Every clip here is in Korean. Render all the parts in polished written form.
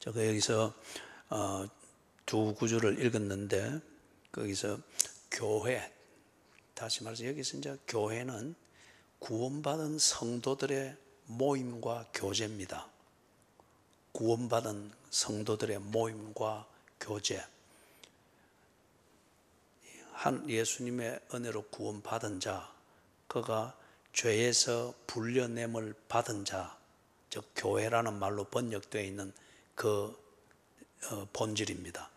제가 여기서 두 구절을 읽었는데 거기서 교회, 다시 말해서 여기서 이제 교회는 구원받은 성도들의 모임과 교제입니다. 구원받은 성도들의 모임과 교제. 한 예수님의 은혜로 구원받은 자, 그가 죄에서 불려냄을 받은 자, 즉 교회라는 말로 번역되어 있는 그 본질입니다.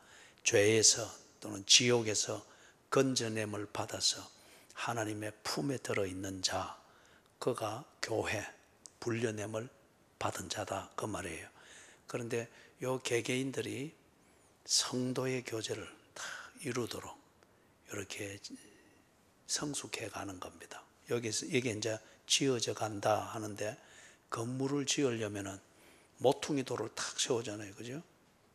죄에서 또는 지옥에서 건져냄을 받아서 하나님의 품에 들어있는 자, 그가 교회, 불려냄을 받은 자다, 그 말이에요. 그런데 요 개개인들이 성도의 교제를 다 이루도록 이렇게 성숙해 가는 겁니다. 여기서 이게 이제 지어져 간다 하는데, 건물을 지으려면은 모퉁이 돌을 탁 세우잖아요, 그죠?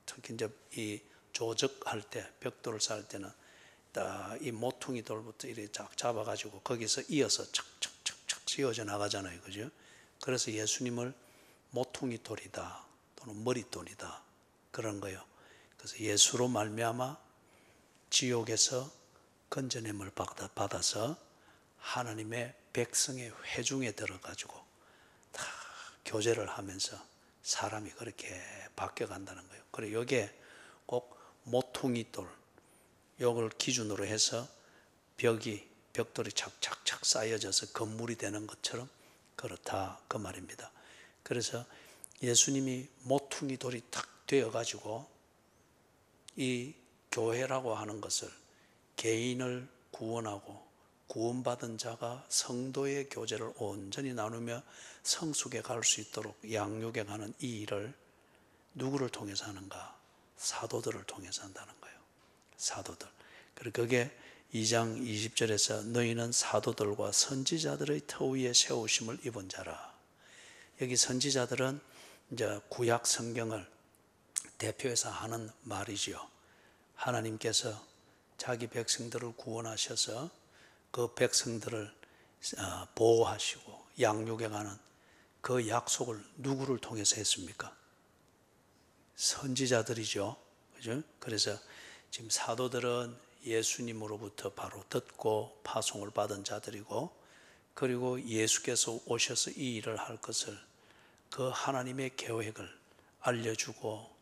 특히 이제 이 조적할 때, 벽돌을 쌓을 때는 딱 이 모퉁이 돌부터 이렇게 쫙 잡아가지고 거기서 이어서 착착착착 지어져 나가잖아요, 그죠? 그래서 예수님을 모퉁이 돌이다 또는 머릿돌이다 그런 거예요. 그래서 예수로 말미암아 지옥에서 건져냄을 받아서 하나님의 백성의 회중에 들어가지고 다 교제를 하면서 사람이 그렇게 바뀌어간다는 거예요. 그리고 이게 꼭 모퉁이돌, 이걸 기준으로 해서 벽돌이 착착착 쌓여져서 건물이 되는 것처럼 그렇다, 그 말입니다. 그래서 예수님이 모퉁이돌이 탁 되어가지고 이 교회라고 하는 것을, 개인을 구원하고 구원받은 자가 성도의 교제를 온전히 나누며 성숙에 갈 수 있도록 양육해 가는 이 일을 누구를 통해서 하는가? 사도들을 통해서 한다는 거예요. 사도들. 그리고 그게 2장 20절에서 너희는 사도들과 선지자들의 터 위에 세우심을 입은 자라. 여기 선지자들은 이제 구약 성경을 대표해서 하는 말이지요. 하나님께서 자기 백성들을 구원하셔서 그 백성들을 보호하시고 양육해가는 그 약속을 누구를 통해서 했습니까? 선지자들이죠. 그죠? 그래서 지금 사도들은 예수님으로부터 바로 듣고 파송을 받은 자들이고, 그리고 예수께서 오셔서 이 일을 할 것을, 그 하나님의 계획을 알려주고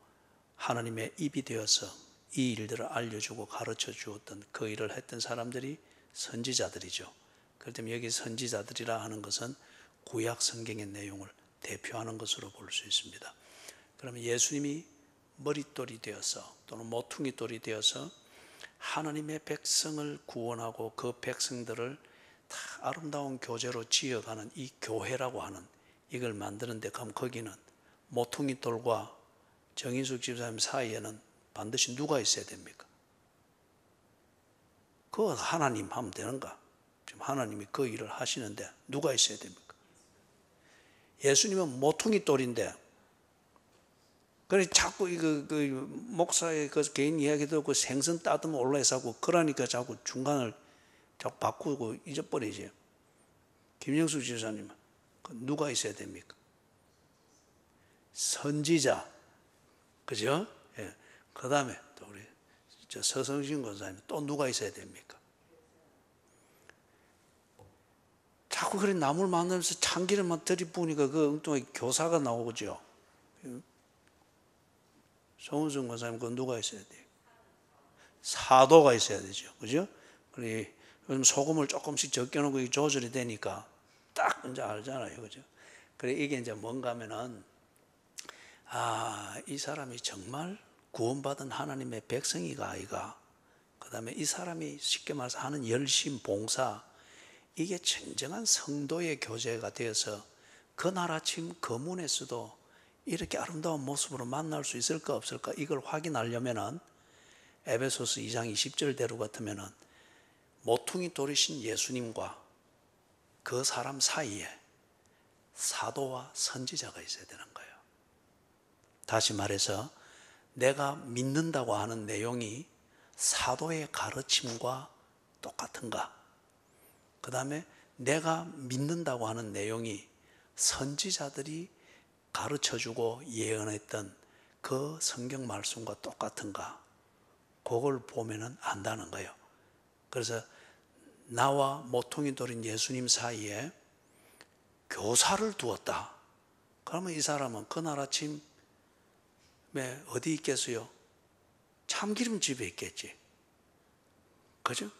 하나님의 입이 되어서 이 일들을 알려주고 가르쳐 주었던 그 일을 했던 사람들이 선지자들이죠. 그렇기 때문에 여기 선지자들이라 하는 것은 구약 성경의 내용을 대표하는 것으로 볼 수 있습니다. 그러면 예수님이 머릿돌이 되어서 또는 모퉁이돌이 되어서 하나님의 백성을 구원하고 그 백성들을 다 아름다운 교제로 지어가는 이 교회라고 하는 이걸 만드는데, 그럼 거기는 모퉁이돌과 정인숙 집사님 사이에는 반드시 누가 있어야 됩니까? 그거 하나님 하면 되는가? 지금 하나님이 그 일을 하시는데 누가 있어야 됩니까? 예수님은 모퉁이돌인데, 그래 자꾸 그 목사의 그 개인 이야기도 그 생선 따듬어 올라서 하고 그러니까 자꾸 중간을 자꾸 바꾸고 잊어버리지. 김영수 지사님은 누가 있어야 됩니까? 선지자, 그죠? 예. 그 다음에 또 우리 서성신 권사님 또 누가 있어야 됩니까? 자꾸 그래 나무를 만들면서 참기름만 들이부으니까 그 엉뚱하게 교사가 나오죠. 송은순 권사님 그건 누가 있어야 돼요? 사도가 있어야 되죠, 그죠? 그래 소금을 조금씩 적게 넣고 조절이 되니까 딱 이제 알잖아요, 그죠? 그래 이게 이제 뭔가 하면은, 이 사람이 정말 구원받은 하나님의 백성이가 아이가, 그 다음에 이 사람이 쉽게 말해서 하는 열심, 봉사, 이게 진정한 성도의 교제가 되어서 그날 아침 그 문에서도 이렇게 아름다운 모습으로 만날 수 있을까 없을까, 이걸 확인하려면은 에베소서 2장 20절대로 같으면은 모퉁이 돌이신 예수님과 그 사람 사이에 사도와 선지자가 있어야 되는 거예요. 다시 말해서 내가 믿는다고 하는 내용이 사도의 가르침과 똑같은가? 그 다음에 내가 믿는다고 하는 내용이 선지자들이 가르쳐주고 예언했던 그 그 성경 말씀과 똑같은가? 그걸 보면은 안다는 거예요. 그래서 나와 모퉁이 돌인 예수님 사이에 교사를 두었다. 그러면 이 사람은 그날 아침에 어디 있겠어요? 참기름 집에 있겠지. 그죠?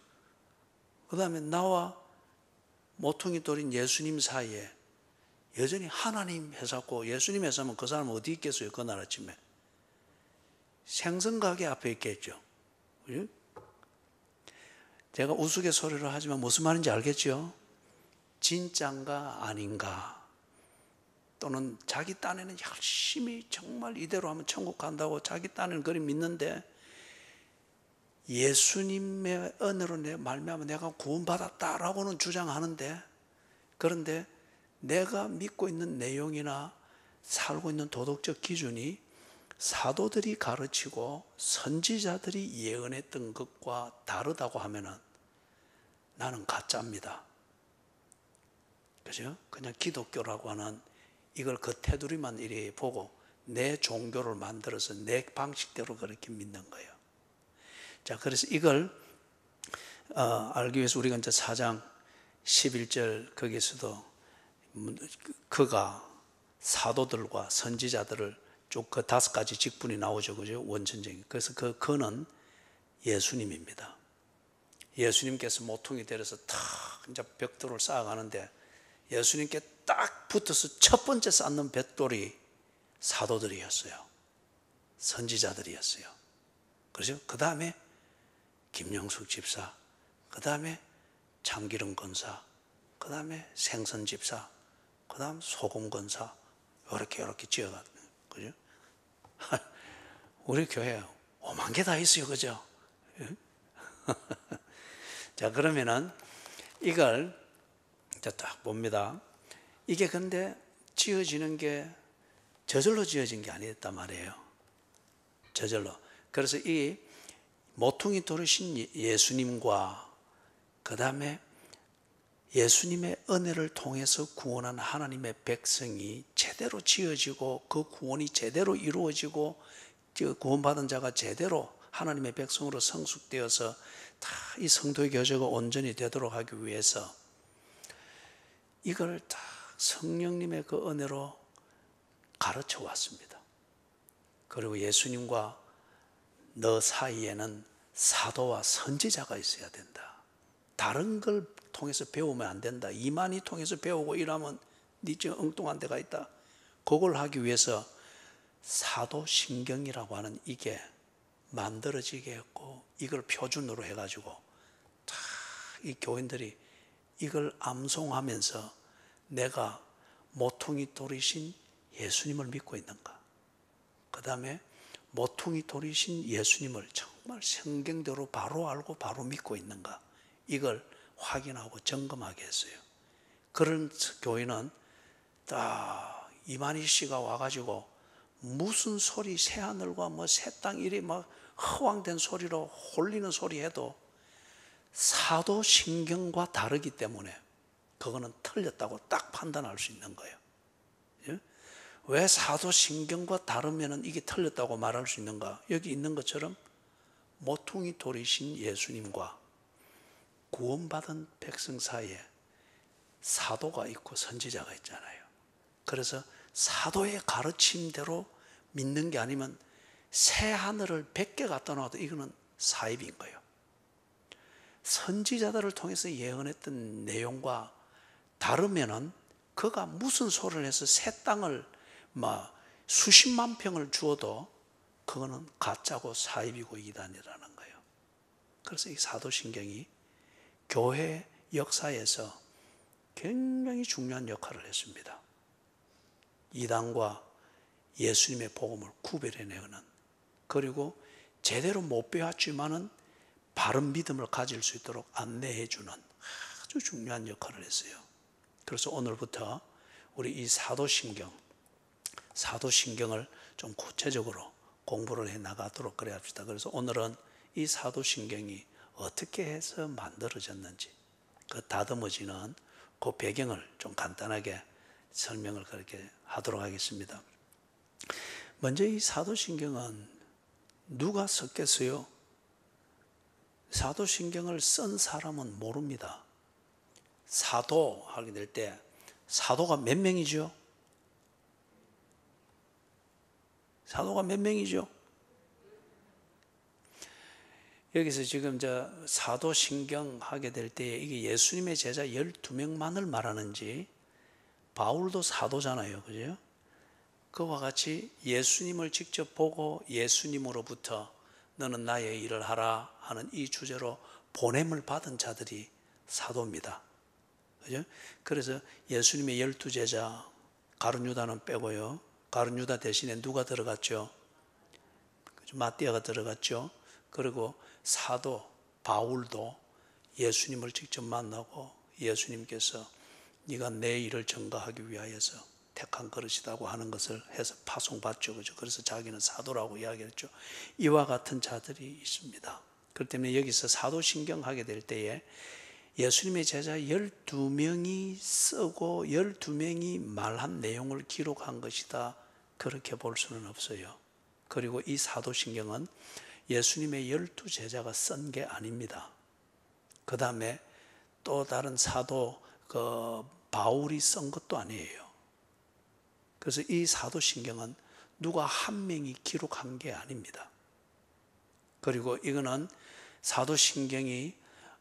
그 다음에 나와 모퉁이 돌인 예수님 사이에 여전히 하나님 회사고 예수님 회사면 그 사람은 어디 있겠어요? 그날 아침에 생선가게 앞에 있겠죠. 그죠? 제가 우스갯소리를 하지만 무슨 말인지 알겠죠? 진짠가 아닌가, 또는 자기 딴에는 열심히 정말 이대로 하면 천국 간다고 자기 딴에는 그리 믿는데 예수님의 은혜로 내 말미암아 내가 구원받았다라고는 주장하는데, 그런데 내가 믿고 있는 내용이나 살고 있는 도덕적 기준이 사도들이 가르치고 선지자들이 예언했던 것과 다르다고 하면은 나는 가짜입니다. 그죠? 그냥 기독교라고 하는 이걸 그 테두리만 이렇게 보고 내 종교를 만들어서 내 방식대로 그렇게 믿는 거예요. 자, 그래서 이걸 알기 위해서 우리가 이제 4장 11절 거기에서도 그가 사도들과 선지자들을 쭉 그 5가지 직분이 나오죠. 그죠? 원천적인. 그래서 그는 예수님입니다. 예수님께서 모퉁이 데려서 탁 이제 벽돌을 쌓아가는데 예수님께 딱 붙어서 첫 번째 쌓는 벽돌이 사도들이었어요. 선지자들이었어요. 그렇죠? 그 다음에 김영숙 집사, 그 다음에 참기름 권사, 그 다음에 생선 집사, 그 다음 소금 권사, 이렇게 지어가는 거죠. 우리 교회 5만 개 다 있어요. 그죠? 자, 그러면은 이걸 이제 딱 봅니다. 이게 근데 지어지는 게 저절로 지어진 게 아니었단 말이에요. 저절로. 그래서 이 모퉁이 돌이신 예수님과 그 다음에 예수님의 은혜를 통해서 구원한 하나님의 백성이 제대로 지어지고 그 구원이 제대로 이루어지고 구원받은 자가 제대로 하나님의 백성으로 성숙되어서 다 이 성도의 교제가 온전히 되도록 하기 위해서 이걸 다 성령님의 그 은혜로 가르쳐 왔습니다. 그리고 예수님과 너 사이에는 사도와 선지자가 있어야 된다. 다른 걸 통해서 배우면 안 된다. 이만희 통해서 배우고 이러면 네 지금 엉뚱한 데가 있다. 그걸 하기 위해서 사도신경이라고 하는 이게 만들어지게 했고 이걸 표준으로 해가지고 다 이 교인들이 이걸 암송하면서 내가 모퉁이 돌이신 예수님을 믿고 있는가? 그 다음에 모퉁이 돌이신 예수님을 정말 성경대로 바로 알고 바로 믿고 있는가? 이걸 확인하고 점검하게 했어요. 그런 교회는 딱 이만희 씨가 와가지고 무슨 소리 새하늘과 뭐 새 땅 이리 막 허황된 소리로 홀리는 소리 해도 사도신경과 다르기 때문에 그거는 틀렸다고 딱 판단할 수 있는 거예요. 예? 왜 사도신경과 다르면 이게 틀렸다고 말할 수 있는가? 여기 있는 것처럼 모퉁이 돌이신 예수님과 구원받은 백성 사이에 사도가 있고 선지자가 있잖아요. 그래서 사도의 가르침대로 믿는 게 아니면 새 하늘을 100개 갖다 놔도 이거는 사입인 거예요. 선지자들을 통해서 예언했던 내용과 다르면은 그가 무슨 소리를 해서 새 땅을 막 수십만 평을 주어도 그거는 가짜고 사입이고 이단이라는 거예요. 그래서 이 사도신경이 교회 역사에서 굉장히 중요한 역할을 했습니다. 이단과 예수님의 복음을 구별해내는, 그리고 제대로 못 배웠지만은 바른 믿음을 가질 수 있도록 안내해주는 아주 중요한 역할을 했어요. 그래서 오늘부터 우리 이 사도신경을 좀 구체적으로 공부를 해 나가도록 그래 합시다. 그래서 오늘은 이 사도신경이 어떻게 해서 만들어졌는지 그 다듬어지는 그 배경을 좀 간단하게 설명을 그렇게 하도록 하겠습니다. 먼저 이 사도신경은 누가 썼겠어요? 사도신경을 쓴 사람은 모릅니다. 사도 하게 될 때 사도가 몇 명이죠? 사도가 몇 명이죠? 여기서 지금 사도신경 하게 될 때 이게 예수님의 제자 12명만을 말하는지, 바울도 사도잖아요. 그죠? 그와 같이 예수님을 직접 보고 예수님으로부터 너는 나의 일을 하라 하는 이 주제로 보냄을 받은 자들이 사도입니다. 그죠? 그래서 예수님의 12제자, 가룟 유다는 빼고요. 가룟 유다 대신에 누가 들어갔죠? 마띠아가 들어갔죠. 그리고 사도 바울도 예수님을 직접 만나고 예수님께서 네가 내 일을 전가하기 위하여서 택한 그릇이라고 하는 것을 해서 파송받죠. 그죠? 그래서 자기는 사도라고 이야기했죠. 이와 같은 자들이 있습니다. 그렇기 때문에 여기서 사도신경 하게 될 때에 예수님의 제자 12명이 쓰고 12명이 말한 내용을 기록한 것이다, 그렇게 볼 수는 없어요. 그리고 이 사도신경은 예수님의 12제자가 쓴 게 아닙니다. 그 다음에 또 다른 사도 바울이 쓴 것도 아니에요. 그래서 이 사도신경은 누가 한 명이 기록한 게 아닙니다. 그리고 이거는 사도신경이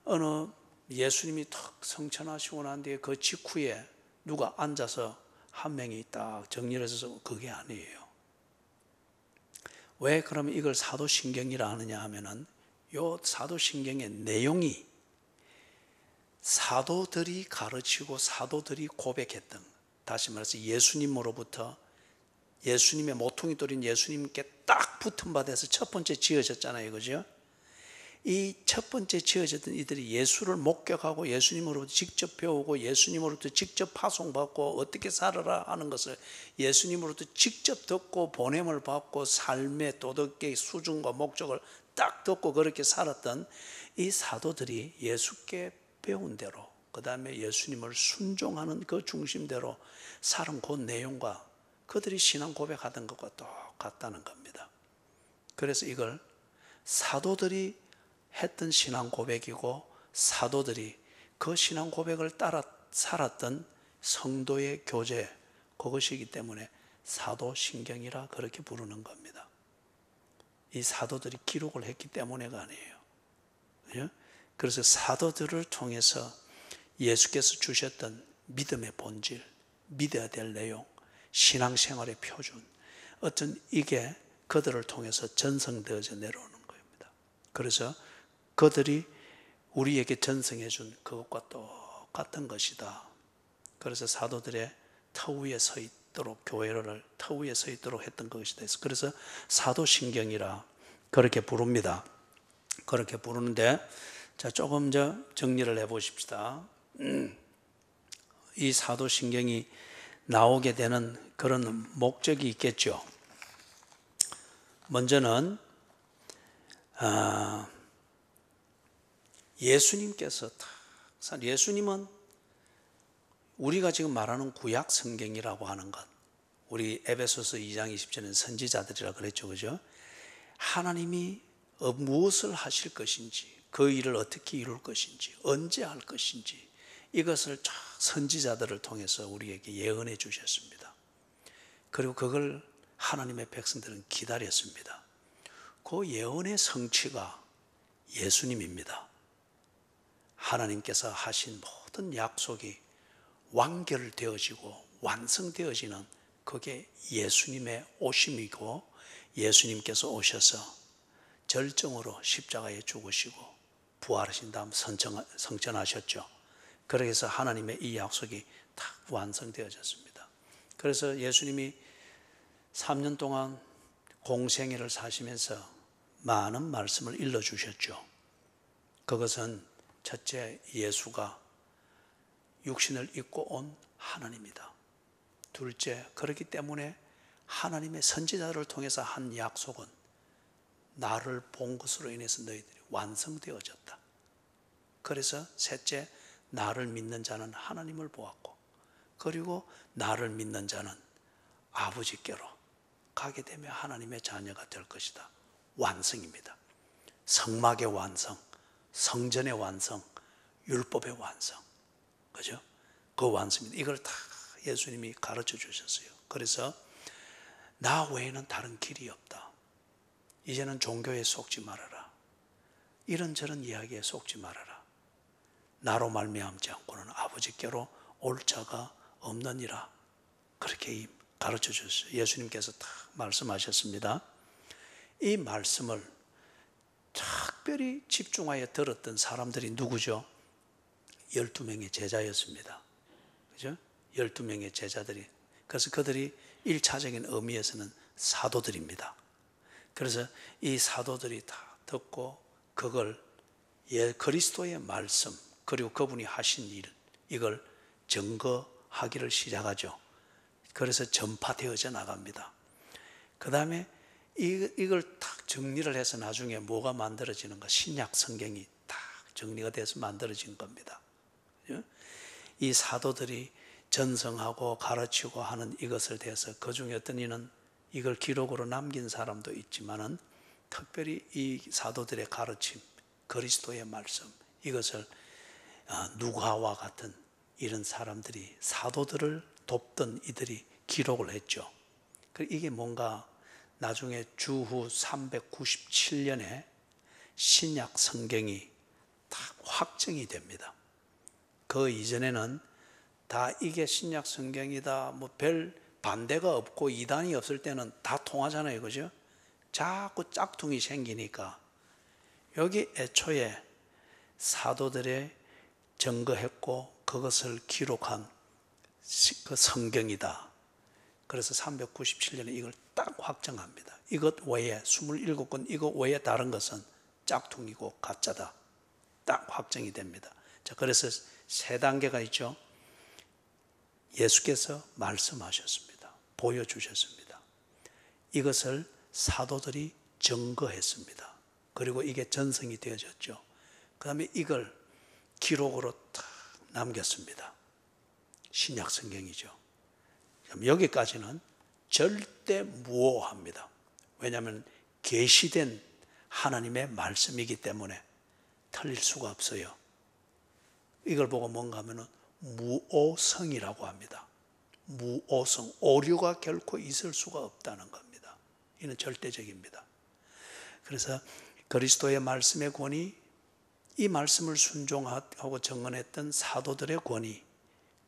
어느 예수님이 탁 성천하시고 난 뒤에 그 직후에 누가 앉아서 한 명이 딱 정리를 해서 그게 아니에요. 왜 그러면 이걸 사도신경이라 하느냐 하면은 요 사도신경의 내용이 사도들이 가르치고 사도들이 고백했던, 다시 말해서 예수님으로부터 예수님의 모퉁이 돌인 예수님께 딱 붙은 바 돼서 첫 번째 지어졌잖아요. 그죠? 이 첫 번째 지어졌던 이들이 예수를 목격하고 예수님으로부터 직접 배우고 예수님으로부터 직접 파송받고 어떻게 살아라 하는 것을 예수님으로부터 직접 듣고 보냄을 받고 삶의 도덕의 수준과 목적을 딱 듣고 그렇게 살았던 이 사도들이 예수께 배운 대로, 그 다음에 예수님을 순종하는 그 중심대로 살은 그 내용과 그들이 신앙 고백하던 것과 똑같다는 겁니다. 그래서 이걸 사도들이 했던 신앙 고백이고 사도들이 그 신앙 고백을 따라 살았던 성도의 교제, 그것이기 때문에 사도신경이라 그렇게 부르는 겁니다. 이 사도들이 기록을 했기 때문에가 아니에요. 그래서 사도들을 통해서 예수께서 주셨던 믿음의 본질, 믿어야 될 내용, 신앙생활의 표준, 어떤 이게 그들을 통해서 전성되어져 내려오는 겁니다. 그래서 그들이 우리에게 전성해 준 그것과 똑같은 것이다. 그래서 사도들의 터 위에 서 있도록, 교회를 터 위에 서 있도록 했던 것이 돼서 그래서 사도신경이라 그렇게 부릅니다. 그렇게 부르는데, 자, 조금 정리를 해보십시다. 이 사도신경이 나오게 되는 그런 목적이 있겠죠. 먼저는 예수님께서 예수님은 우리가 지금 말하는 구약 성경이라고 하는 것, 우리 에베소서 2장 20절에는 선지자들이라 그랬죠. 그죠? 하나님이 무엇을 하실 것인지, 그 일을 어떻게 이룰 것인지, 언제 할 것인지, 이것을 쫙 선지자들을 통해서 우리에게 예언해 주셨습니다. 그리고 그걸 하나님의 백성들은 기다렸습니다. 그 예언의 성취가 예수님입니다. 하나님께서 하신 모든 약속이 완결되어지고 완성되어지는 그게 예수님의 오심이고, 예수님께서 오셔서 절정으로 십자가에 죽으시고 부활하신 다음 성천하셨죠. 그래서 하나님의 이 약속이 다 완성되어졌습니다. 그래서 예수님이 3년 동안 공생애를 사시면서 많은 말씀을 일러주셨죠. 그것은 첫째, 예수가 육신을 입고 온 하나님이다. 둘째, 그렇기 때문에 하나님의 선지자를 통해서 한 약속은 나를 본 것으로 인해서 너희들이 완성되어졌다. 그래서 셋째, 나를 믿는 자는 하나님을 보았고, 그리고 나를 믿는 자는 아버지께로 기록하게 되면 하나님의 자녀가 될 것이다. 완성입니다. 성막의 완성, 성전의 완성, 율법의 완성. 그죠? 그 완성입니다. 이걸 다 예수님이 가르쳐 주셨어요. 그래서 나 외에는 다른 길이 없다. 이제는 종교에 속지 말아라. 이런저런 이야기에 속지 말아라. 나로 말미암지 않고는 아버지께로 올 자가 없느니라. 그렇게 가르쳐 주셨어요. 예수님께서 다 말씀하셨습니다. 이 말씀을 특별히 집중하여 들었던 사람들이 누구죠? 12명의 제자였습니다. 그죠? 12명의 제자들이. 그래서 그들이 1차적인 의미에서는 사도들입니다. 그래서 이 사도들이 다 듣고 그걸 그리스도의 말씀 그리고 그분이 하신 일 이걸 증거하기를 시작하죠. 그래서 전파되어져 나갑니다. 그 다음에 이걸 딱 정리를 해서 나중에 뭐가 만들어지는가? 신약 성경이 딱 정리가 돼서 만들어진 겁니다. 이 사도들이 전성하고 가르치고 하는 이것을 대해서 그 중에 어떤 이는 이걸 기록으로 남긴 사람도 있지만은 특별히 이 사도들의 가르침, 그리스도의 말씀 이것을 누가와 같은 이런 사람들이 사도들을 돕던 이들이 기록을 했죠. 이게 뭔가 나중에 주후 397년에 신약 성경이 딱 확정이 됩니다. 그 이전에는 다 이게 신약 성경이다 뭐 별 반대가 없고 이단이 없을 때는 다 통하잖아요. 그죠? 자꾸 짝퉁이 생기니까 여기 애초에 사도들의 증거했고 그것을 기록한 그 성경이다. 그래서 397년에 이걸 딱 확정합니다. 이것 외에 27권 이것 외에 다른 것은 짝퉁이고 가짜다. 딱 확정이 됩니다. 자, 그래서 세 단계가 있죠. 예수께서 말씀하셨습니다. 보여주셨습니다. 이것을 사도들이 증거했습니다. 그리고 이게 전승이 되어졌죠. 그 다음에 이걸 기록으로 딱 남겼습니다. 신약 성경이죠. 여기까지는 절대 무오합니다. 왜냐하면 계시된 하나님의 말씀이기 때문에 틀릴 수가 없어요. 이걸 보고 뭔가 하면은 무오성이라고 합니다. 무오성, 오류가 결코 있을 수가 없다는 겁니다. 이는 절대적입니다. 그래서 그리스도의 말씀의 권위, 이 말씀을 순종하고 정언했던 사도들의 권위,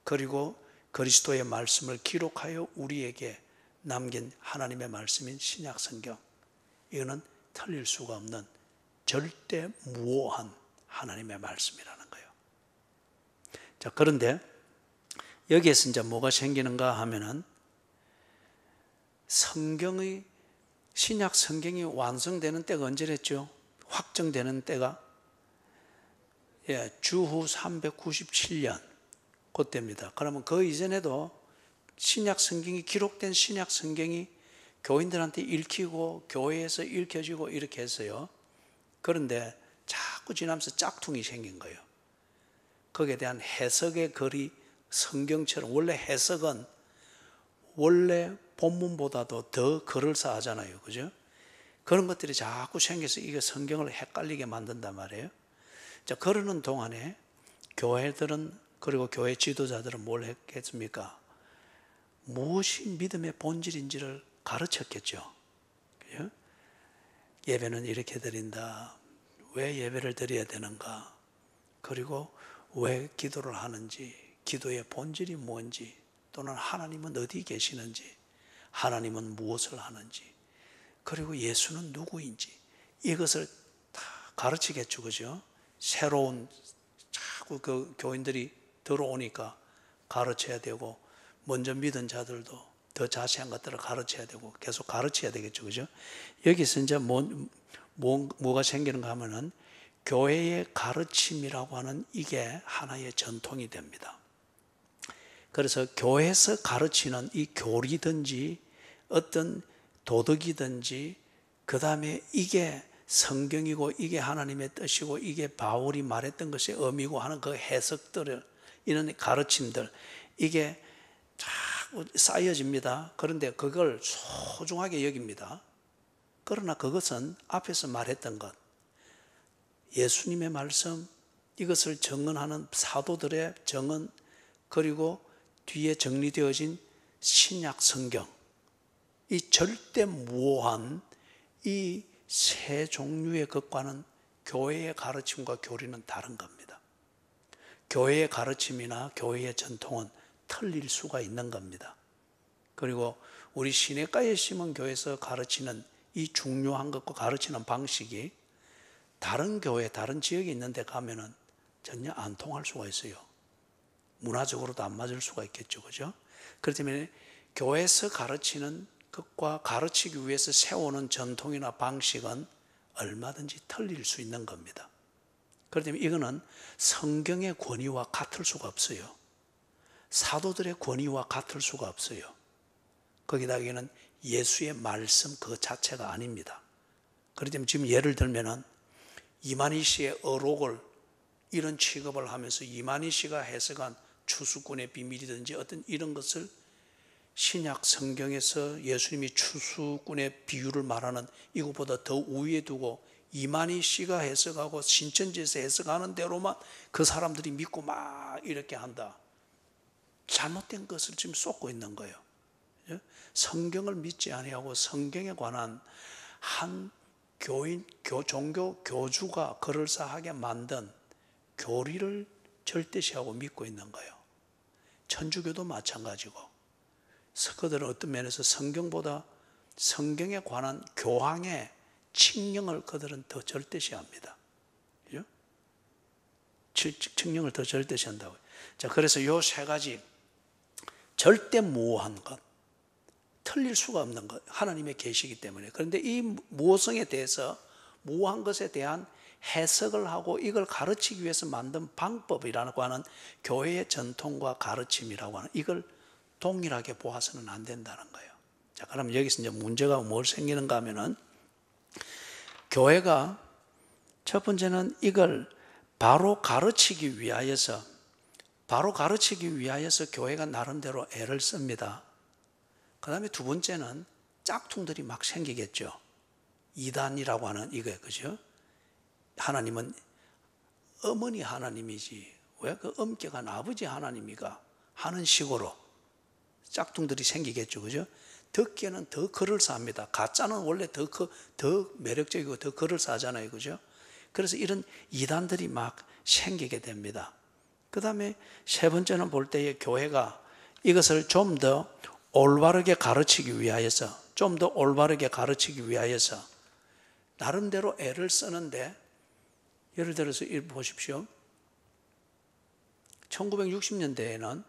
그리고 그리스도의 말씀을 기록하여 우리에게 남긴 하나님의 말씀인 신약 성경, 이거는 틀릴 수가 없는 절대 무오한 하나님의 말씀이라는 거예요. 자, 그런데 여기에서 이제 뭐가 생기는가 하면은 성경의 신약 성경이 완성되는 때가 언제랬죠? 확정되는 때가 주후 397년 그때입니다. 그러면 그 이전에도 신약 성경이 기록된 신약 성경이 교인들한테 읽히고 교회에서 읽혀지고 이렇게 했어요. 그런데 자꾸 지나면서 짝퉁이 생긴 거예요. 거기에 대한 해석의 글이 성경처럼, 원래 해석은 원래 본문보다도 더 그럴싸하잖아요. 그죠? 그런 것들이 자꾸 생겨서 이게 성경을 헷갈리게 만든단 말이에요. 자, 그러는 동안에 교회들은, 그리고 교회 지도자들은 뭘 했겠습니까? 무엇이 믿음의 본질인지를 가르쳤겠죠. 그죠? 예배는 이렇게 드린다. 왜 예배를 드려야 되는가? 그리고 왜 기도를 하는지, 기도의 본질이 뭔지, 또는 하나님은 어디 계시는지, 하나님은 무엇을 하는지, 그리고 예수는 누구인지, 이것을 다 가르치겠죠. 그죠? 새로운 자꾸 그 교인들이 들어오니까 가르쳐야 되고, 먼저 믿은 자들도 더 자세한 것들을 가르쳐야 되고, 계속 가르쳐야 되겠죠. 그죠? 여기서 이제 뭐가 생기는가 하면은 교회의 가르침이라고 하는 이게 하나의 전통이 됩니다. 그래서 교회에서 가르치는 이 교리든지 어떤 도덕이든지, 그 다음에 이게 성경이고 이게 하나님의 뜻이고 이게 바울이 말했던 것의 의미고 하는 그 해석들을, 이런 가르침들, 이게 쌓여집니다. 그런데 그걸 소중하게 여깁니다. 그러나 그것은 앞에서 말했던 것, 예수님의 말씀, 이것을 정언하는 사도들의 정언, 그리고 뒤에 정리되어진 신약 성경, 이 절대무오한 이 세 종류의 것과는 교회의 가르침과 교리는 다른 겁니다. 교회의 가르침이나 교회의 전통은 틀릴 수가 있는 겁니다. 그리고 우리 시내가에 심은 교회에서 가르치는 이 중요한 것과 가르치는 방식이 다른 교회, 다른 지역에 있는 데 가면은 전혀 안 통할 수가 있어요. 문화적으로도 안 맞을 수가 있겠죠. 그죠? 그렇기 때문에 교회에서 가르치는 것과 가르치기 위해서 세우는 전통이나 방식은 얼마든지 틀릴 수 있는 겁니다. 그렇기 때문에 이거는 성경의 권위와 같을 수가 없어요. 사도들의 권위와 같을 수가 없어요. 거기다가는 예수의 말씀 그 자체가 아닙니다. 그렇기 때문에 지금 예를 들면은 이만희 씨의 어록을 이런 취급을 하면서 이만희 씨가 해석한 추수꾼의 비밀이든지 어떤 이런 것을 신약 성경에서 예수님이 추수꾼의 비유를 말하는 이것보다 더 우위에 두고 이만희 씨가 해석하고 신천지에서 해석하는 대로만 그 사람들이 믿고 막 이렇게 한다. 잘못된 것을 지금 쏟고 있는 거예요. 성경을 믿지 아니하고 성경에 관한 한 교인, 종교 교주가 그럴싸하게 만든 교리를 절대시하고 믿고 있는 거예요. 천주교도 마찬가지고. 그들은 어떤 면에서 성경보다 성경에 관한 교황의 칙령을 그들은 더 절대시합니다. 그죠? 칙령을 더 절대시한다고요. 자, 그래서 요 세 가지 절대 무오한 것, 틀릴 수가 없는 것, 하나님의 계시이기 때문에. 그런데 이 무오성에 대해서 무오한 것에 대한 해석을 하고 이걸 가르치기 위해서 만든 방법이라고 하는 교회의 전통과 가르침이라고 하는 이걸 동일하게 보아서는 안 된다는 거예요. 자, 그럼 여기서 이제 문제가 뭘 생기는가 하면은 교회가 첫 번째는 이걸 바로 가르치기 위하여서 교회가 나름대로 애를 씁니다. 그 다음에 두 번째는 짝퉁들이 막 생기겠죠. 이단이라고 하는 이거예요. 그죠? 하나님은 어머니 하나님이지 왜 그 엄격한 아버지 하나님이가 하는 식으로 짝퉁들이 생기겠죠. 그죠? 듣기에는 더 그럴싸합니다. 가짜는 원래 더 매력적이고 더 그럴싸하잖아요. 그죠? 그래서 이런 이단들이 막 생기게 됩니다. 그 다음에 세 번째는 볼 때에 교회가 이것을 좀 더 올바르게 가르치기 위하여서 나름대로 애를 쓰는데 예를 들어서 보십시오. 1960년대에는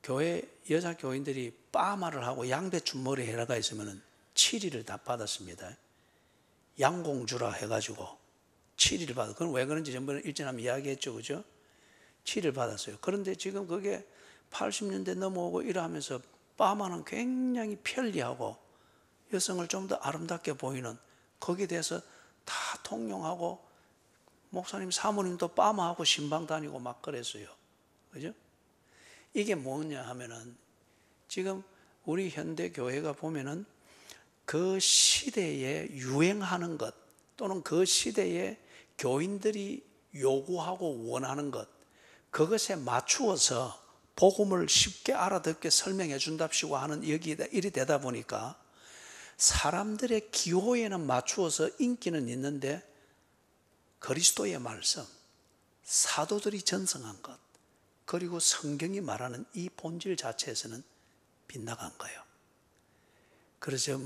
교회 여자 교인들이 파마를 하고 양배추 머리 헤라가 있으면 7일을 다 받았습니다. 양공주라 해가지고 7일을 받았어요. 그건 왜 그런지 전번에 일전하면 이야기했죠. 그죠? 7일 받았어요. 그런데 지금 그게 80년대 넘어오고 이러면서 파마는 굉장히 편리하고 여성을 좀 더 아름답게 보이는 거기에 대해서 다 통용하고 목사님 사모님도 파마하고 신방 다니고 막 그랬어요. 그죠? 이게 뭐냐 하면은 지금 우리 현대 교회가 보면은 그 시대에 유행하는 것 또는 그 시대에 교인들이 요구하고 원하는 것 그것에 맞추어서 복음을 쉽게 알아듣게 설명해 준답시고 하는 여기에 일이 되다 보니까 사람들의 기호에는 맞추어서 인기는 있는데 그리스도의 말씀, 사도들이 전승한 것 그리고 성경이 말하는 이 본질 자체에서는 빗나간 거예요. 그래서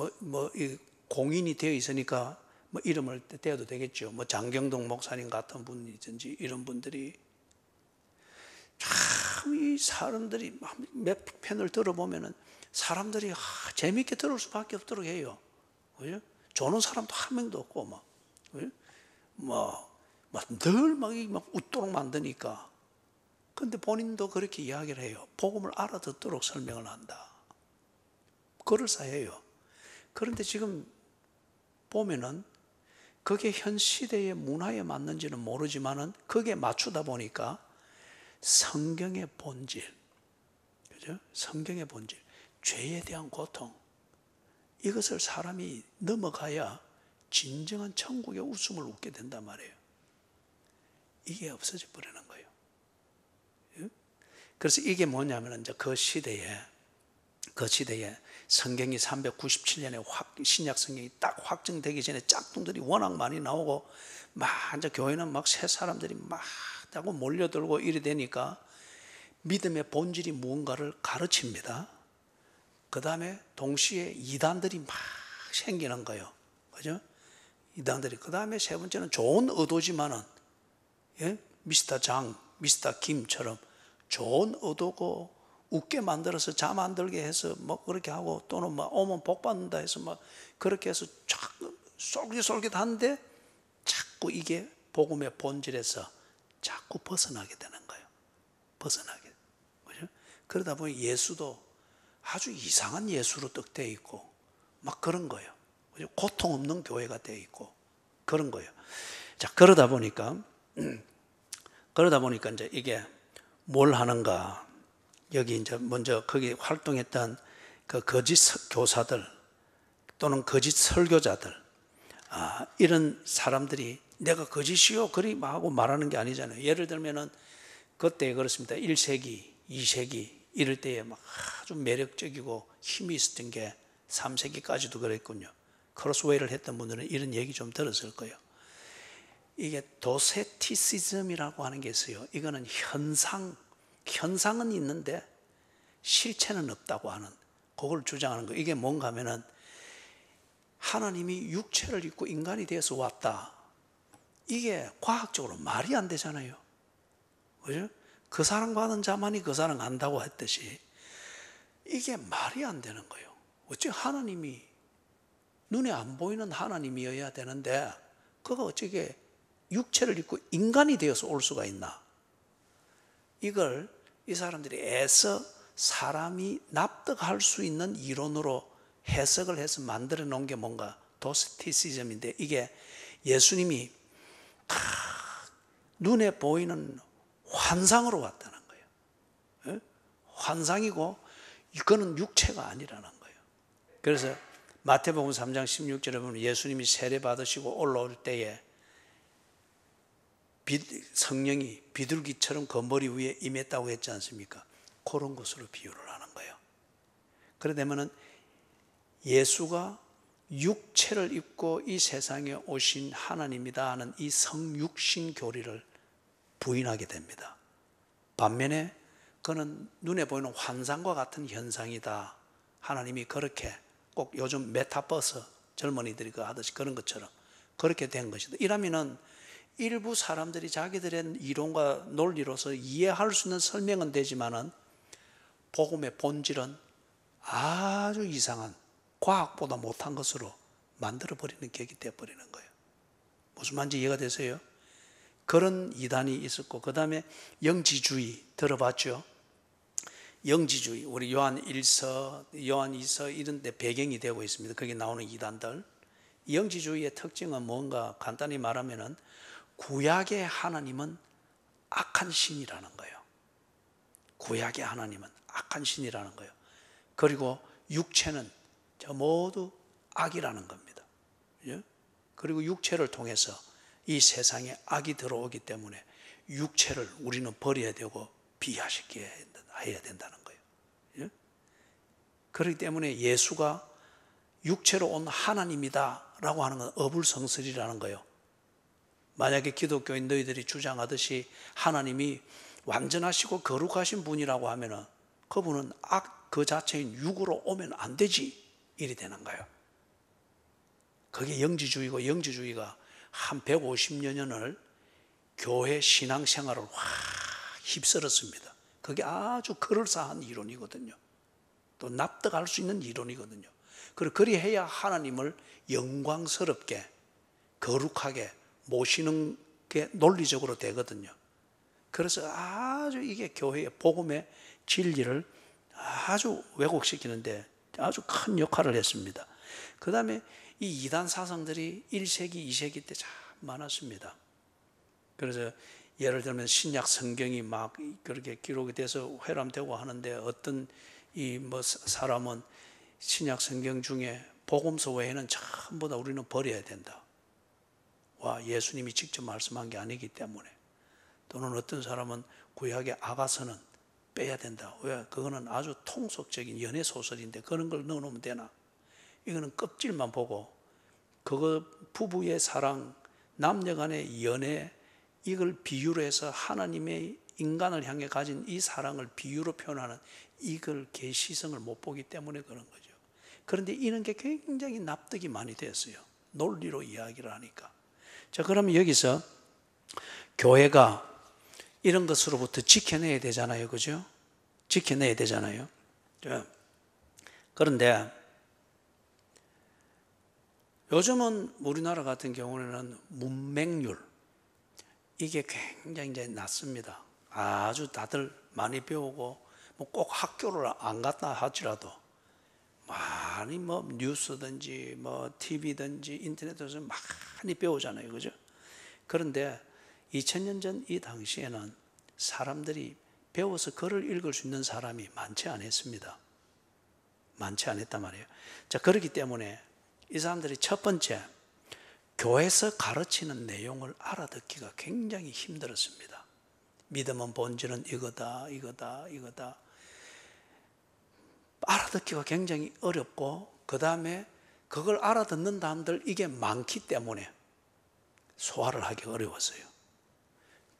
공인이 되어 있으니까 이름을 떼어도 되겠죠. 장경동 목사님 같은 분이든지 이런 분들이 참 이 사람들이 몇 편을 들어보면은 사람들이 재미있게 들을 수밖에 없도록 해요. 그죠? 조는 사람도 한 명도 없고 늘 막 웃도록 만드니까. 근데 본인도 그렇게 이야기를 해요. 복음을 알아듣도록 설명을 한다. 그럴싸해요. 그런데 지금 보면은 그게 현 시대의 문화에 맞는지는 모르지만은 그게 맞추다 보니까 성경의 본질, 그죠? 성경의 본질, 죄에 대한 고통, 이것을 사람이 넘어가야 진정한 천국의 웃음을 웃게 된단 말이에요. 이게 없어져 버리는 거예요. 그래서 이게 뭐냐면 이제 그 시대에 성경이 397년에 신약 성경이 딱 확정되기 전에 짝퉁들이 워낙 많이 나오고 막 이제 교회는 막 새 사람들이 막 하고 몰려들고 이래 되니까 믿음의 본질이 무언가를 가르칩니다. 그 다음에 동시에 이단들이 막 생기는 거예요. 그죠? 이단들이. 그 다음에 세 번째는 좋은 의도지만은, 예? 미스터 장, 미스터 김처럼 좋은 의도고 웃게 만들어서 잠 안 들게 해서 뭐 그렇게 하고 또는 막 오면 복 받는다 해서 막 그렇게 해서 자꾸 쏠깃쏠깃한데 자꾸 이게 복음의 본질에서 자꾸 벗어나게 되는 거예요. 벗어나게. 그죠? 그러다 보니 예수도 아주 이상한 예수로 떡되어 있고 막 그런 거예요. 그죠? 고통 없는 교회가 되어 있고 그런 거예요. 자, 그러다 보니까 이제 이게 뭘 하는가? 여기 이제 먼저 거기 활동했던 그 거짓 교사들 또는 거짓 설교자들, 이런 사람들이 내가 거짓이요 그리 하고 말하는 게 아니잖아요. 예를 들면은 그때 그렇습니다. 1세기, 2세기 이럴 때에 막 아주 매력적이고 힘이 있었던 게 3세기까지도 그랬군요. 크로스웨이를 했던 분들은 이런 얘기 좀 들었을 거예요. 이게 도세티시즘이라고 하는 게 있어요. 이거는 현상은 있는데 실체는 없다고 하는, 그걸 주장하는 거예요. 이게 뭔가 하면은 하나님이 육체를 입고 인간이 되어서 왔다. 이게 과학적으로 말이 안 되잖아요. 그죠? 그 사랑받은 자만이 그 사랑 안다고 했듯이 이게 말이 안 되는 거예요. 어째 하나님이 눈에 안 보이는 하나님이어야 되는데 그가 어떻게 육체를 입고 인간이 되어서 올 수가 있나? 이걸 이 사람들이 애써 사람이 납득할 수 있는 이론으로 해석을 해서 만들어 놓은 게 뭔가 도스티시즘인데, 이게 예수님이 눈에 보이는 환상으로 왔다는 거예요. 환상이고 이거는 육체가 아니라는 거예요. 그래서 마태복음 3장 16절에 보면 예수님이 세례 받으시고 올라올 때에 성령이 비둘기처럼 그 머리 위에 임했다고 했지 않습니까? 그런 것으로 비유를 하는 거예요. 그러다면은 예수가 육체를 입고 이 세상에 오신 하나님이다 하는 이 성육신 교리를 부인하게 됩니다. 반면에 그는 눈에 보이는 환상과 같은 현상이다. 하나님이 그렇게 꼭 요즘 메타버스 젊은이들이 하듯이 그런 것처럼 그렇게 된 것이다. 이라면은 일부 사람들이 자기들의 이론과 논리로서 이해할 수 있는 설명은 되지만은 복음의 본질은 아주 이상한, 과학보다 못한 것으로 만들어버리는 격이 되어버리는 거예요. 무슨 말인지 이해가 되세요? 그런 이단이 있었고, 그 다음에 영지주의 들어봤죠? 영지주의, 우리 요한 1서, 요한 2서 이런 데 배경이 되고 있습니다. 거기 나오는 이단들. 영지주의의 특징은 뭔가 간단히 말하면은 구약의 하나님은 악한 신이라는 거예요. 구약의 하나님은 악한 신이라는 거예요. 그리고 육체는 모두 악이라는 겁니다. 그리고 육체를 통해서 이 세상에 악이 들어오기 때문에 육체를 우리는 버려야 되고 비하시켜야 해야 된다는 거예요. 그렇기 때문에 예수가 육체로 온 하나님이다 라고 하는 건 어불성설이라는 거예요. 만약에 기독교인 너희들이 주장하듯이 하나님이 완전하시고 거룩하신 분이라고 하면은 그분은 악 그 자체인 육으로 오면 안 되지, 이리 되는 거예요. 그게 영지주의고, 영지주의가 한 150여 년을 교회 신앙생활을 확 휩쓸었습니다. 그게 아주 그럴싸한 이론이거든요. 또 납득할 수 있는 이론이거든요. 그리고 그리해야 하나님을 영광스럽게 거룩하게 모시는 게 논리적으로 되거든요. 그래서 아주 이게 교회의 복음의 진리를 아주 왜곡시키는데 아주 큰 역할을 했습니다. 그 다음에 이 이단 사상들이 1세기, 2세기 때 참 많았습니다. 그래서 예를 들면 신약 성경이 막 그렇게 기록이 돼서 회람되고 하는데 어떤 이 뭐 사람은 신약 성경 중에 복음서 외에는 전부 다 우리는 버려야 된다. 와, 예수님이 직접 말씀한 게 아니기 때문에. 또는 어떤 사람은 구약의 아가서는 빼야 된다. 왜? 그거는 아주 통속적인 연애 소설인데 그런 걸 넣어놓으면 되나? 이거는 껍질만 보고 그거 부부의 사랑, 남녀 간의 연애, 이걸 비유로 해서 하나님의 인간을 향해 가진 이 사랑을 비유로 표현하는 이걸 계시성을 못 보기 때문에 그런 거죠. 그런데 이런 게 굉장히 납득이 많이 됐어요. 논리로 이야기를 하니까. 자, 그러면 여기서 교회가 이런 것으로부터 지켜내야 되잖아요. 그죠? 지켜내야 되잖아요. 그런데 요즘은 우리나라 같은 경우에는 문맹률, 이게 굉장히 이제 낮습니다. 아주 다들 많이 배우고, 뭐 꼭 학교를 안 갔다 하더라도 많이 뭐 뉴스든지 뭐 TV든지 인터넷에서 많이 배우잖아요. 그죠? 그런데 2000년 전 이 당시에는 사람들이 배워서 글을 읽을 수 있는 사람이 많지 않았습니다. 많지 않았단 말이에요. 자, 그렇기 때문에 이 사람들이 첫 번째, 교회에서 가르치는 내용을 알아듣기가 굉장히 힘들었습니다. 믿음은 본질은 이거다, 이거다, 이거다. 알아듣기가 굉장히 어렵고, 그 다음에 그걸 알아듣는 사람들 이게 많기 때문에 소화를 하기 어려웠어요.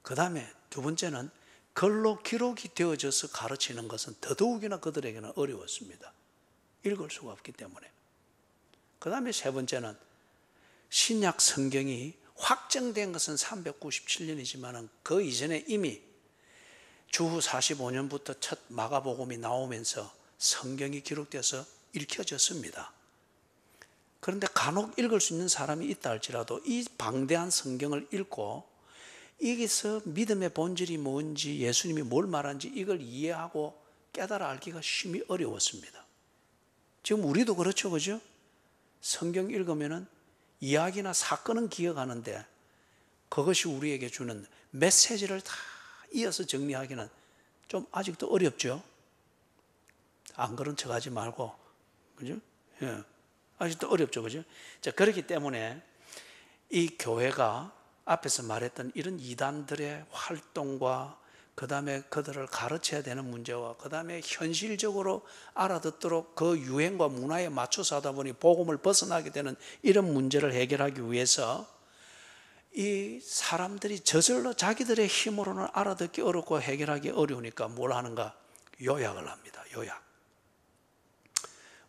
그 다음에 두 번째는 글로 기록이 되어져서 가르치는 것은 더더욱이나 그들에게는 어려웠습니다. 읽을 수가 없기 때문에. 그 다음에 세 번째는 신약 성경이 확정된 것은 397년이지만 그 이전에 이미 주후 45년부터 첫 마가복음이 나오면서 성경이 기록돼서 읽혀졌습니다. 그런데 간혹 읽을 수 있는 사람이 있다 할지라도 이 방대한 성경을 읽고 여기서 믿음의 본질이 뭔지, 예수님이 뭘 말하는지 이걸 이해하고 깨달아 알기가 심히 어려웠습니다. 지금 우리도 그렇죠, 그죠? 성경 읽으면은 이야기나 사건은 기억하는데 그것이 우리에게 주는 메시지를 다 이어서 정리하기는 좀 아직도 어렵죠? 안 그런 척 하지 말고, 그죠? 예. 아직도 어렵죠, 그죠? 자, 그렇기 때문에 이 교회가 앞에서 말했던 이런 이단들의 활동과 그 다음에 그들을 가르쳐야 되는 문제와 그 다음에 현실적으로 알아듣도록 그 유행과 문화에 맞춰서 하다 보니 복음을 벗어나게 되는 이런 문제를 해결하기 위해서 이 사람들이 저절로 자기들의 힘으로는 알아듣기 어렵고 해결하기 어려우니까 뭘 하는가? 요약을 합니다. 요약.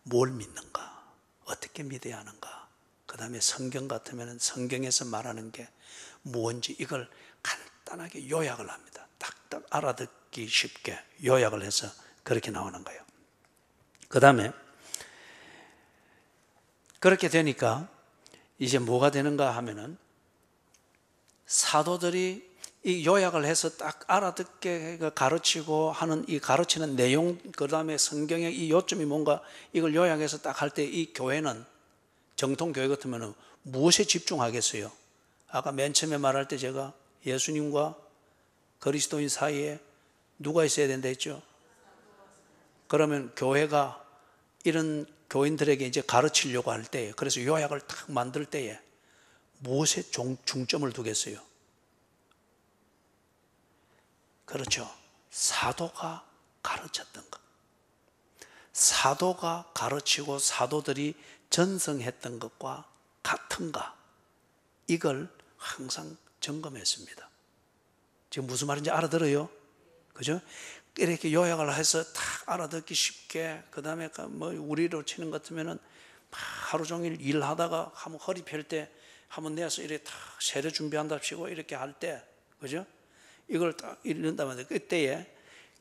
뭘 믿는가? 어떻게 믿어야 하는가? 그 다음에 성경 같으면 성경에서 말하는 게 무엇인지 이걸 간단하게 요약을 합니다. 딱딱 알아듣기 쉽게 요약을 해서 그렇게 나오는 거예요. 그 다음에 그렇게 되니까 이제 뭐가 되는가 하면은 사도들이 이 요약을 해서 딱 알아듣게 가르치고 하는 이 가르치는 내용, 그 다음에 성경의 이 요점이 뭔가 이걸 요약해서 딱 할 때 이 교회는 정통 교회 같으면 무엇에 집중하겠어요? 아까 맨 처음에 말할 때 제가 예수님과 그리스도인 사이에 누가 있어야 된다 했죠? 그러면 교회가 이런 교인들에게 이제 가르치려고 할 때에, 그래서 요약을 딱 만들 때에 무엇에 중점을 두겠어요? 그렇죠. 사도가 가르쳤던 것. 사도가 가르치고 사도들이 전승했던 것과 같은가? 이걸 항상 점검했습니다. 지금 무슨 말인지 알아들어요? 그죠? 이렇게 요약을 해서 딱 알아듣기 쉽게, 그 다음에 뭐 우리로 치는 것 같으면은 하루 종일 일하다가 한번 허리 펼 때 한번 내서 이렇게 딱 세례 준비한답시고 이렇게 할 때, 그죠? 이걸 딱 읽는다면 그때에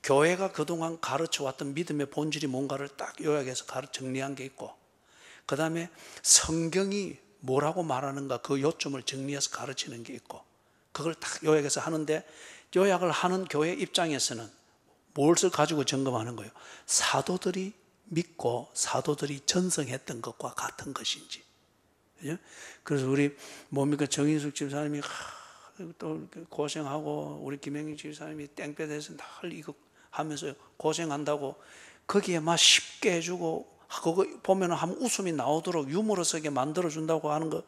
교회가 그동안 가르쳐왔던 믿음의 본질이 뭔가를 딱 요약해서 정리한 게 있고, 그 다음에 성경이 뭐라고 말하는가 그 요점을 정리해서 가르치는 게 있고, 그걸 딱 요약해서 하는데, 요약을 하는 교회 입장에서는 무엇을 가지고 점검하는 거예요? 사도들이 믿고 사도들이 전승했던 것과 같은 것인지. 그죠? 그래서 우리 뭡니까 정인숙 집사님이 또 고생하고 우리 김영희 집사님이 땡볕에서 늘 이거 하면서 고생한다고 거기에 막 쉽게 해주고 그거 보면 한번 웃음이 나오도록 유머러스하게 만들어준다고 하는 거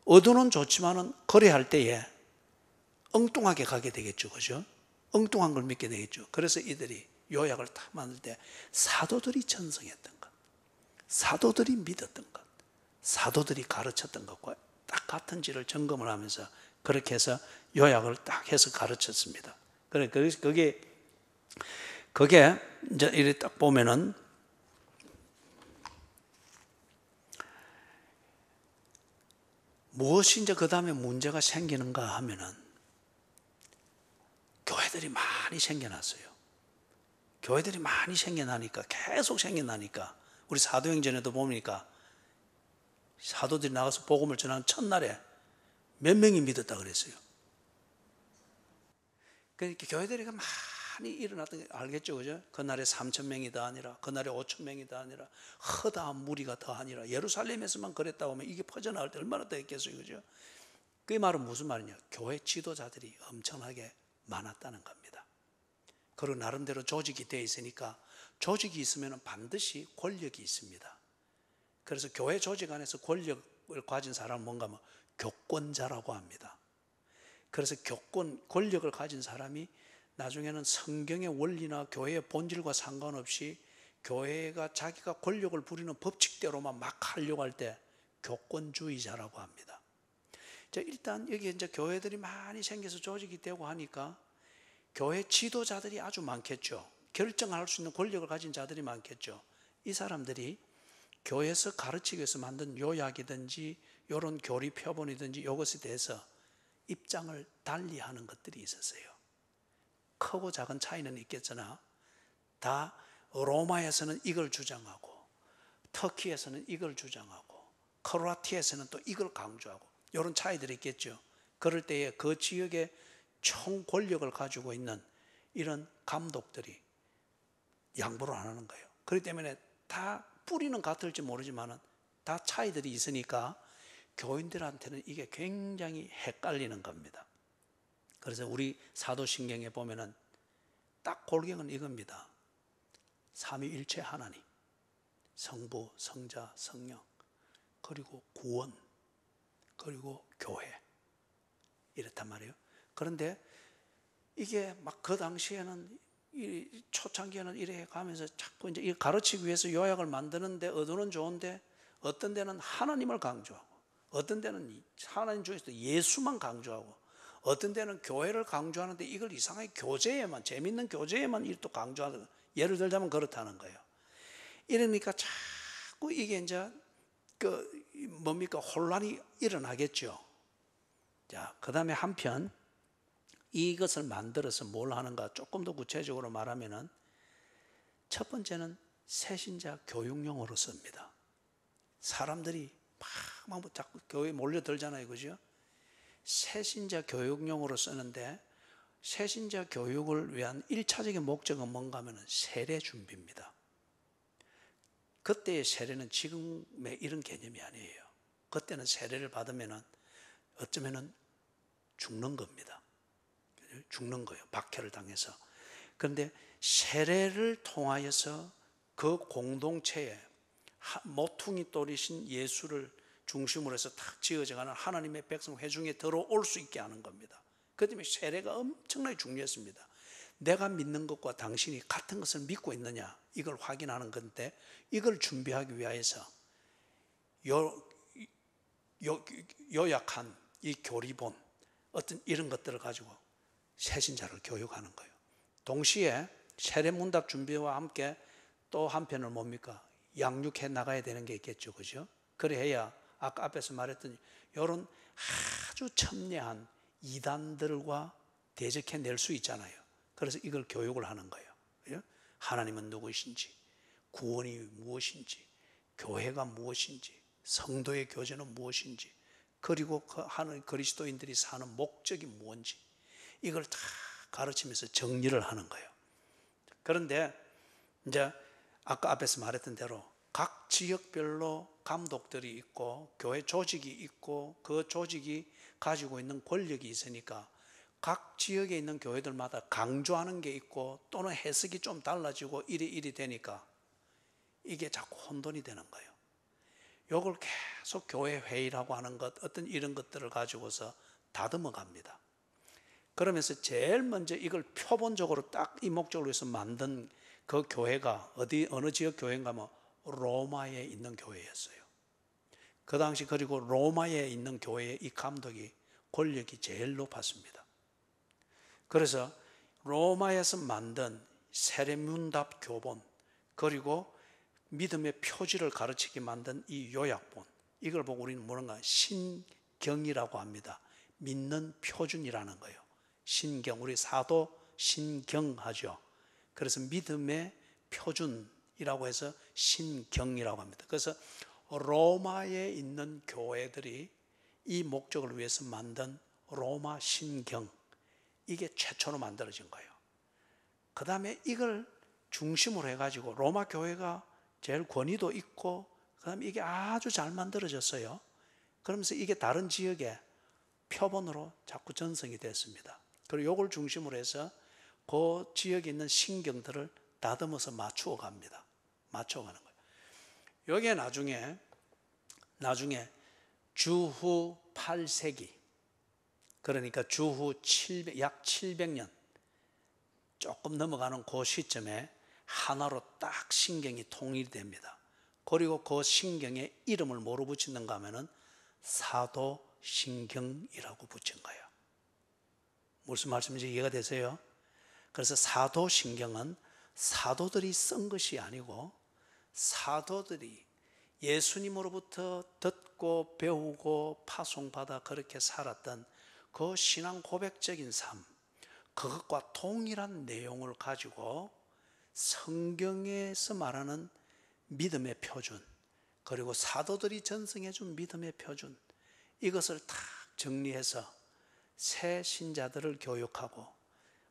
의도는 좋지만은 거래할 때에 엉뚱하게 가게 되겠죠. 그죠? 엉뚱한 걸 믿게 되겠죠. 그래서 이들이 요약을 딱 만들 때 사도들이 전성했던 것, 사도들이 믿었던 것, 사도들이 가르쳤던 것과 딱 같은지를 점검을 하면서 그렇게 해서 요약을 딱 해서 가르쳤습니다. 그래서 그게 이제 이렇게 딱 보면은 무엇이 이제 그 다음에 문제가 생기는가 하면은 교회들이 많이 생겨났어요. 교회들이 많이 생겨나니까 계속 생겨나니까 우리 사도행전에도 보니까 사도들이 나가서 복음을 전하는 첫날에 몇 명이 믿었다 그랬어요. 그러니까 교회들이 많이 일어났던 게 알겠죠, 그죠? 그날에 3,000명이 더 아니라, 그날에 5,000명이 더 아니라, 허다한 무리가 더 아니라, 예루살렘에서만 그랬다고 하면 이게 퍼져나갈 때 얼마나 더 했겠어요, 그죠? 그 말은 무슨 말이냐? 교회 지도자들이 엄청나게 많았다는 겁니다. 그리고 나름대로 조직이 되어 있으니까 조직이 있으면 반드시 권력이 있습니다. 그래서 교회 조직 안에서 권력을 가진 사람은 뭔가 하면 교권자라고 합니다. 그래서 권력을 가진 사람이 나중에는 성경의 원리나 교회의 본질과 상관없이 교회가 자기가 권력을 부리는 법칙대로만 막 하려고 할 때 교권주의자라고 합니다. 자, 일단 여기 이제 교회들이 많이 생겨서 조직이 되고 하니까 교회 지도자들이 아주 많겠죠. 결정할 수 있는 권력을 가진 자들이 많겠죠. 이 사람들이 교회에서 가르치기 위해서 만든 요약이든지 이런 교리 표본이든지 이것에 대해서 입장을 달리하는 것들이 있었어요. 크고 작은 차이는 있겠으나 다 로마에서는 이걸 주장하고 터키에서는 이걸 주장하고 크로아티아에서는 또 이걸 강조하고 이런 차이들이 있겠죠. 그럴 때에 그 지역의 총 권력을 가지고 있는 이런 감독들이 양보를 안 하는 거예요. 그렇기 때문에 다 뿌리는 같을지 모르지만 다 차이들이 있으니까 교인들한테는 이게 굉장히 헷갈리는 겁니다. 그래서 우리 사도신경에 보면은 딱 골경은 이겁니다. 삼위일체 하나님, 성부, 성자, 성령, 그리고 구원, 그리고 교회 이렇단 말이에요. 그런데 이게 막 그 당시에는 이 초창기에는 이래 가면서 자꾸 이제 가르치기 위해서 요약을 만드는데 의도는 좋은데 어떤 데는 하나님을 강조하고 어떤 데는 하나님 중에서도 예수만 강조하고 어떤 데는 교회를 강조하는데 이걸 이상하게 교제에만 재밌는 교제에만 또 강조하는 예를 들자면 그렇다는 거예요. 이러니까 자꾸 이게 이제 혼란이 일어나겠죠. 자, 그다음에 한편 이것을 만들어서 뭘 하는가 조금 더 구체적으로 말하면은 첫 번째는 새신자 교육용으로 씁니다. 사람들이 막 자꾸 교회에 몰려들잖아요, 그죠? 새신자 교육용으로 쓰는데 새신자 교육을 위한 1차적인 목적은 뭔가 하면은 세례 준비입니다. 그때의 세례는 지금의 이런 개념이 아니에요. 그때는 세례를 받으면은 어쩌면은 죽는 겁니다. 죽는 거예요. 박해를 당해서. 그런데 세례를 통하여서 그 공동체에 모퉁이 돌이신 예수를 중심으로 해서 탁 지어져가는 하나님의 백성 회중에 들어올 수 있게 하는 겁니다. 그 때문에 세례가 엄청나게 중요했습니다. 내가 믿는 것과 당신이 같은 것을 믿고 있느냐 이걸 확인하는 건데 이걸 준비하기 위해서 요약한 이 교리본 어떤 이런 것들을 가지고 새신자를 교육하는 거예요. 동시에 세례문답 준비와 함께 또 한편을 뭡니까? 양육해 나가야 되는 게 있겠죠, 그죠? 그래야 아까 앞에서 말했던 이런 아주 첨예한 이단들과 대적해 낼 수 있잖아요. 그래서 이걸 교육을 하는 거예요. 그죠? 하나님은 누구이신지, 구원이 무엇인지, 교회가 무엇인지, 성도의 교제는 무엇인지, 그리고 하는 그리스도인들이 사는 목적이 뭔지 이걸 다 가르치면서 정리를 하는 거예요. 그런데 이제 아까 앞에서 말했던 대로 각 지역별로 감독들이 있고 교회 조직이 있고 그 조직이 가지고 있는 권력이 있으니까 각 지역에 있는 교회들마다 강조하는 게 있고 또는 해석이 좀 달라지고 이리 되니까 이게 자꾸 혼돈이 되는 거예요. 이걸 계속 교회 회의라고 하는 것, 어떤 이런 것들을 가지고서 다듬어 갑니다. 그러면서 제일 먼저 이걸 표본적으로 딱 이 목적을 위해서 만든 그 교회가 어느 지역 교회인가 하면 로마에 있는 교회였어요. 그 당시 그리고 로마에 있는 교회의 이 감독이 권력이 제일 높았습니다. 그래서 로마에서 만든 세례문답 교본 그리고 믿음의 표지를 가르치게 만든 이 요약본, 이걸 보고 우리는 뭐는가 신경이라고 합니다. 믿는 표준이라는 거예요. 신경, 우리 사도 신경 하죠. 그래서 믿음의 표준이라고 해서 신경이라고 합니다. 그래서 로마에 있는 교회들이 이 목적을 위해서 만든 로마 신경, 이게 최초로 만들어진 거예요. 그 다음에 이걸 중심으로 해가지고 로마 교회가 제일 권위도 있고 그 다음에 이게 아주 잘 만들어졌어요. 그러면서 이게 다른 지역에 표본으로 자꾸 전승이 됐습니다. 그리고 이걸 중심으로 해서 그 지역에 있는 신경들을 다듬어서 맞추어 갑니다. 맞춰 가는 거예요. 여기에 나중에 주후 8세기, 그러니까 주후 약 700년 조금 넘어가는 그 시점에 하나로 딱 신경이 통일됩니다. 그리고 그 신경에 이름을 뭐로 붙이는가 하면은 사도신경이라고 붙인 거예요. 무슨 말씀인지 이해가 되세요? 그래서 사도신경은 사도들이 쓴 것이 아니고 사도들이 예수님으로부터 듣고 배우고 파송받아 그렇게 살았던 그 신앙 고백적인 삶, 그것과 동일한 내용을 가지고 성경에서 말하는 믿음의 표준, 그리고 사도들이 전승해 준 믿음의 표준, 이것을 딱 정리해서 새 신자들을 교육하고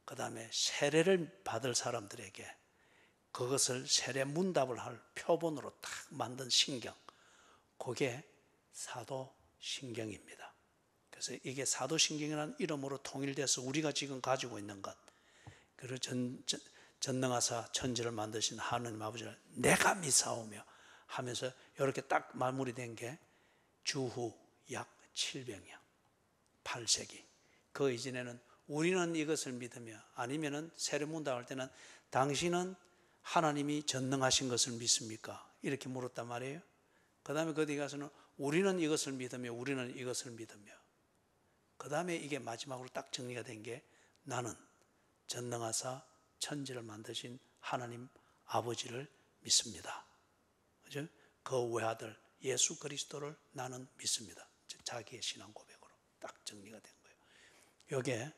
그 다음에 세례를 받을 사람들에게 그것을 세례 문답을 할 표본으로 딱 만든 신경, 그게 사도신경입니다. 그래서 이게 사도신경이라는 이름으로 통일돼서 우리가 지금 가지고 있는 것, 그리고 전능하사 천지를 만드신 하느님 아버지를 내가 믿사오며 하면서 이렇게 딱 마무리된 게 주후 약 700년, 8세기. 그 이전에는 우리는 이것을 믿으며, 아니면은 세례문답 할 때는 당신은 하나님이 전능하신 것을 믿습니까? 이렇게 물었단 말이에요. 그 다음에 그 뒤에 가서는 우리는 이것을 믿으며, 우리는 이것을 믿으며, 그 다음에 이게 마지막으로 딱 정리가 된 게 나는 전능하사 천지를 만드신 하나님 아버지를 믿습니다. 그죠? 그 외아들 예수 그리스도를 나는 믿습니다. 자기의 신앙 고백으로 딱 정리가 된 거예요. 이게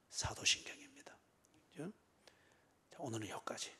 사도신경입니다. 그죠? 자, 오늘은 여기까지.